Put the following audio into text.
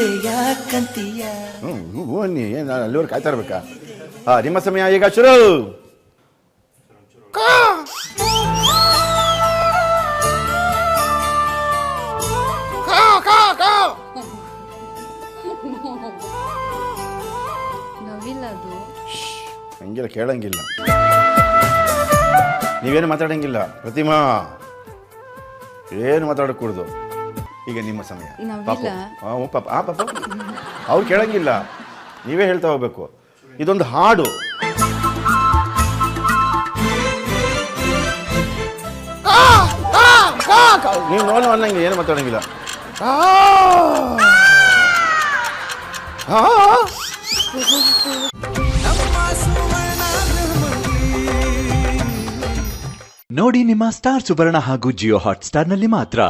ಮತ್ತೆ ಯಾಕಂತೀಯ. ಬನ್ನಿ, ಏನು ಅಲ್ಲಿವರೆಗೆ ಕಾಯ್ತಾ ಇರ್ಬೇಕಾ? ನಿಮ್ಮ ಸಮಯ ಈಗ ಶುರು. ಹಂಗಿಲ್ಲ, ಕೇಳಂಗಿಲ್ಲ, ನೀವೇನು ಮಾತಾಡಂಗಿಲ್ಲ. ಪ್ರತಿಮಾ ಏನು ಮಾತಾಡಕೂಡ್ದು. ಈಗ ನಿಮ್ಮ ಸಮಯ. ಪಾಪ ಅವ್ರು ಕೇಳಂಗಿಲ್ಲ, ನೀವೇ ಹೇಳ್ತಾ ಹೋಗ್ಬೇಕು. ಇದೊಂದು ಹಾಡು. ನೀವು ನೋಡ ಅನ್ನಂಗೆ ಏನು ಮಾತಾಡಂಗಿಲ್ಲ. ನೋಡಿ ನಿಮ್ಮ ಸ್ಟಾರ್ ಸುವರ್ಣ ಹಾಗೂ ಜಿಯೋ ಹಾಟ್ ಸ್ಟಾರ್ ನಲ್ಲಿ ಮಾತ್ರ.